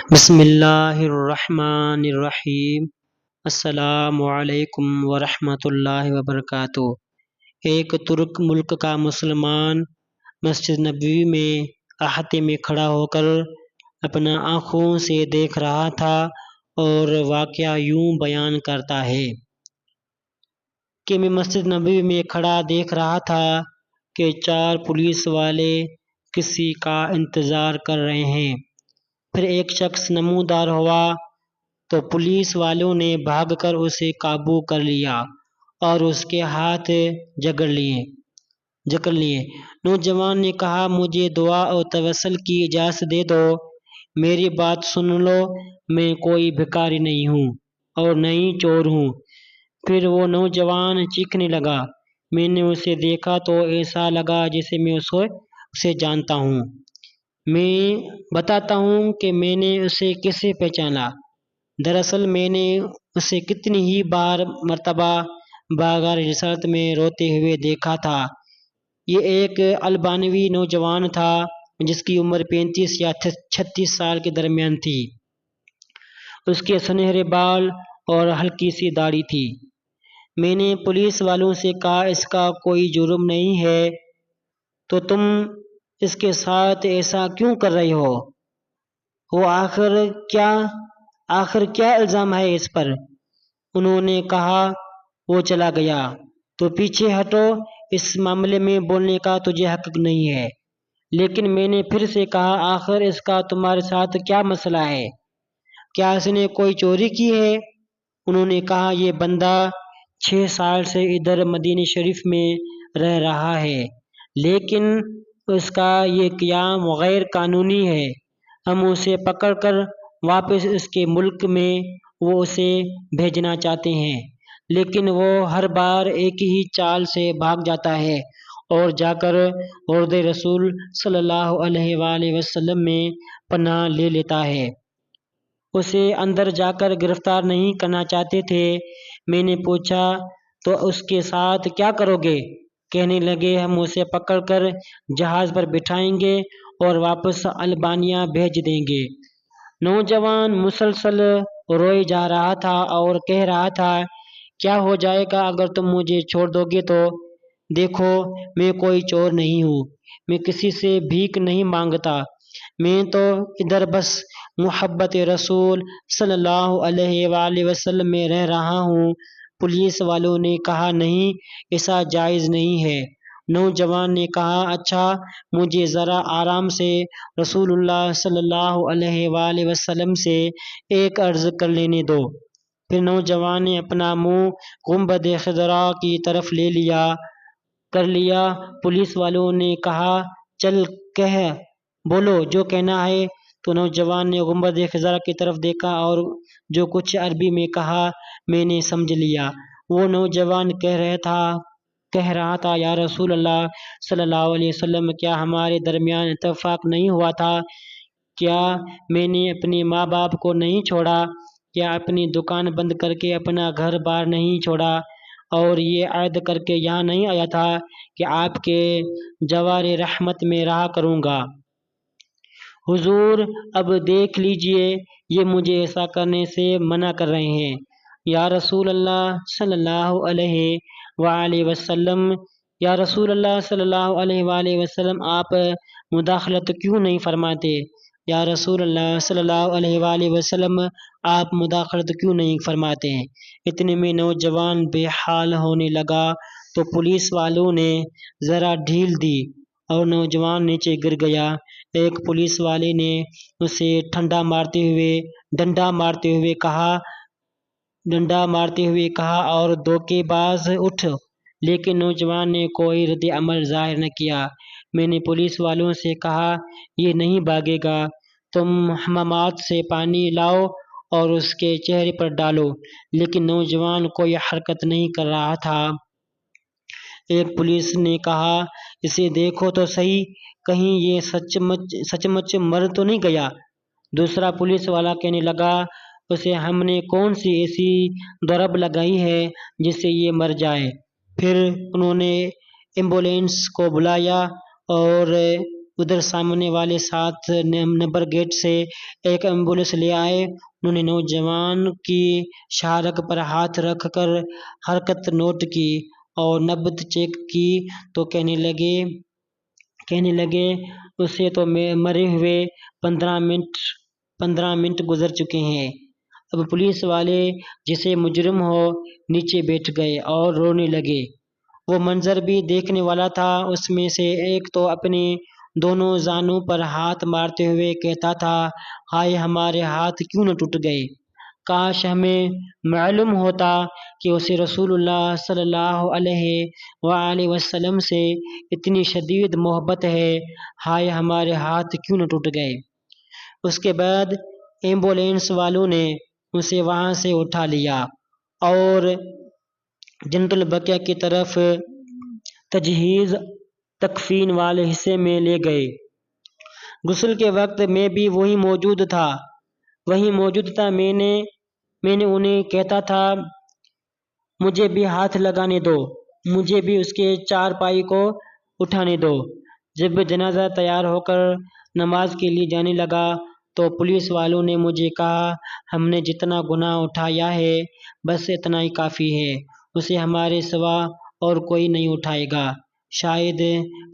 بسم اللہ الرحمن الرحیم۔ السلام علیکم ورحمۃ اللہ وبرکاتہ۔ ایک ترک ملک کا مسلمان مسجد نبوی میں احاطے میں کھڑا ہو کر اپنا آنکھوں سے دیکھ رہا تھا اور واقعہ یوں بیان کرتا ہے کہ میں مسجد نبوی میں کھڑا دیکھ رہا تھا کہ 4 پولیس والے کسی کا انتظار کر رہے ہیں۔ پھر ایک شخص نمودار ہوا تو پولیس والوں نے بھاگ کر اسے قابو کر لیا اور اس کے ہاتھ جکڑ لیے۔ نوجوان نے کہا، مجھے دعا اور توسل کی اجازت دے دو، میری بات سن لو، میں کوئی بھکاری نہیں ہوں اور نہ ہی چور ہوں۔ پھر وہ نوجوان چیخنے لگا، میں نے اسے دیکھا تو ایسا لگا جیسے میں اسے جانتا ہوں۔ میں بتاتا ہوں کہ میں نے اسے کیسے پہچانا۔ دراصل میں نے اسے کتنی ہی مرتبہ باغار رسالت میں روتے ہوئے دیکھا تھا۔ یہ ایک البانوی نوجوان تھا جس کی عمر 35 یا 36 سال کے درمیان تھی۔ اس کے سنہرے بال اور ہلکی سی داڑھی تھی۔ میں نے پولیس والوں سے کہا، اس کا کوئی جرم نہیں ہے تو تم اس کے ساتھ ایسا کیوں کر رہے ہو؟ وہ آخر کیا الزام ہے اس پر؟ انہوں نے کہا، وہ چلا گیا تو پیچھے ہٹو، اس معاملے میں بولنے کا تجھے حق نہیں ہے۔ لیکن میں نے پھر سے کہا، آخر اس کا تمہارے ساتھ کیا مسئلہ ہے؟ کیا اس نے کوئی چوری کی ہے؟ انہوں نے کہا، یہ بندہ 6 سال سے ادھر مدینہ شریف میں رہ رہا ہے، لیکن اس کا یہ قیام غیر قانونی ہے۔ ہم اسے پکڑ کر واپس اس کے ملک میں وہ اسے بھیجنا چاہتے ہیں، لیکن وہ ہر بار ایک ہی چال سے بھاگ جاتا ہے اور جا کر حوض رسول صلی اللہ علیہ وآلہ وسلم میں پناہ لے لیتا ہے۔ اسے اندر جا کر گرفتار نہیں کرنا چاہتے تھے۔ میں نے پوچھا، تو اس کے ساتھ کیا کرو گے؟ کہنے لگے، ہم اسے پکڑ کر جہاز پر بٹھائیں گے اور واپس البانیہ بھیج دیں گے۔ نوجوان مسلسل روئے جا رہا تھا اور کہہ رہا تھا، کیا ہو جائے گا اگر تم مجھے چھوڑ دو گے تو؟ دیکھو، میں کوئی چور نہیں ہوں، میں کسی سے بھیک نہیں مانگتا، میں تو ادھر بس محبت رسول صلی اللہ علیہ وآلہ وسلم میں رہ رہا ہوں۔ پولیس والوں نے کہا، نہیں، ایسا جائز نہیں ہے۔ نوجوان نے کہا، اچھا، مجھے ذرا آرام سے رسول اللہ صلی اللہ علیہ وآلہ وسلم سے ایک عرض کر لینے دو۔ پھر نوجوان نے اپنا منہ گنبد خضرا کی طرف کر لیا۔ پولیس والوں نے کہا، چل بولو جو کہنا ہے۔ تو نوجوان نے گنبد خضرا کی طرف دیکھا اور جو کچھ عربی میں کہا میں نے سمجھ لیا۔ وہ نوجوان کہہ رہا تھا، یا رسول اللہ صلی اللہ علیہ وسلم، کیا ہمارے درمیان اتفاق نہیں ہوا تھا؟ کیا میں نے اپنے ماں باپ کو نہیں چھوڑا؟ کیا اپنی دکان بند کر کے اپنا گھر بار نہیں چھوڑا اور یہ عہد کر کے یہاں نہیں آیا تھا کہ آپ کے جوار رحمت میں رہا کروں گا؟ حضور، اب دیکھ لیجئے، یہ مجھے ایسا کرنے سے منع کر رہے ہیں۔ یا رسول اللہ صلی اللہ علیہ وآلہ وسلم، یا رسول اللہ صلی اللہ علیہ وآلہ وسلم، آپ مداخلت کیوں نہیں فرماتے؟ یا رسول اللہ صلی اللہ علیہ وآلہ وسلم، آپ مداخلت کیوں نہیں فرماتے ہیں؟ اتنے میں نوجوان بے حال ہونے لگا تو پولیس والوں نے ذرا ڈھیل دی اور نوجوان نیچے گر گیا۔ ایک پولیس والے نے اسے ڈنڈا مارتے ہوئے کہا، اور دھوکے باز، اٹھ! لیکن نوجوان نے کوئی رد عمل ظاہر نہ کیا۔ میں نے پولیس والوں سے کہا، یہ نہیں بھاگے گا، تم حمامات سے پانی لاؤ اور اس کے چہرے پر ڈالو، لیکن نوجوان کوئی حرکت نہیں کر رہا تھا۔ ایک پولیس نے کہا، اسے دیکھو تو صحیح، کہیں یہ سچ مچ مر تو نہیں گیا؟ دوسرا پولیس والا کہنے لگا، اسے ہم نے کون سی ایسی ضرب لگائی ہے جس سے یہ مر جائے؟ پھر انہوں نے ایمبولینس کو بلایا اور ادھر سامنے والے 7 نمبر گیٹ سے ایک ایمبولینس لے آئے۔ انہوں نے نوجوان کی شارک پر ہاتھ رکھ کر حرکت نوٹ کی اور نبض چیک کی تو کہنے لگے اسے تو مرے ہوئے 15 منٹ گزر چکے ہیں۔ اب پولیس والے جسے مجرم ہو نیچے بیٹھ گئے اور رونے لگے۔ وہ منظر بھی دیکھنے والا تھا۔ اس میں سے ایک تو اپنے دونوں زانوں پر ہاتھ مارتے ہوئے کہتا تھا، ہائے ہمارے ہاتھ کیوں نہ ٹوٹ گئے، کاش ہمیں معلوم ہوتا کہ اسے رسول اللہ صلی اللہ علیہ وآلہ وسلم سے اتنی شدید محبت ہے، ہائے ہمارے ہاتھ کیوں نہ ٹوٹ گئے۔ اس کے بعد ایمبولینس والوں نے اسے وہاں سے اٹھا لیا اور جنت البقیع کی طرف تجہیز تکفین والے حصے میں لے گئے۔ غسل کے وقت میں بھی وہی موجود تھا۔ میں نے انہیں کہتا تھا، مجھے بھی ہاتھ لگانے دو، مجھے بھی اس کے چارپائی کو اٹھانے دو۔ جب جنازہ تیار ہو کر نماز کے لیے جانے لگا تو پولیس والوں نے مجھے کہا، ہم نے جتنا گناہ اٹھایا ہے بس اتنا ہی کافی ہے، اسے ہمارے سوا اور کوئی نہیں اٹھائے گا، شاید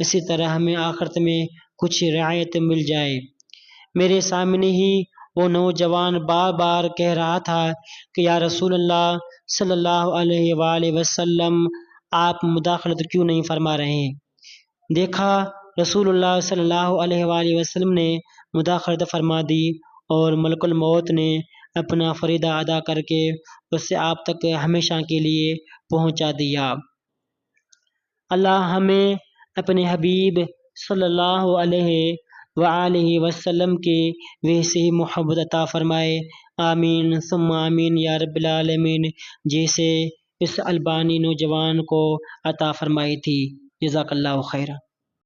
اسی طرح ہمیں آخرت میں کچھ رعایت مل جائے۔ میرے سامنے ہی وہ نوجوان بار بار کہہ رہا تھا کہ یا رسول اللہ صلی اللہ علیہ وآلہ وسلم، آپ مداخلت کیوں نہیں فرما رہے؟ دیکھا، رسول اللہ صلی اللہ علیہ وآلہ وسلم نے مداخلت فرما دی اور ملک الموت نے اپنا فریضہ ادا کر کے اسے آپ تک ہمیشہ کے لیے پہنچا دیا۔ اللہ ہمیں اپنے حبیب صلی اللہ علیہ وآلہ وسلم کے ویسے ہی محبت عطا فرمائے، آمین ثم آمین یا رب العالمین، جیسے اس البانی نوجوان کو عطا فرمائی تھی۔ جزاک اللہ خیرہ۔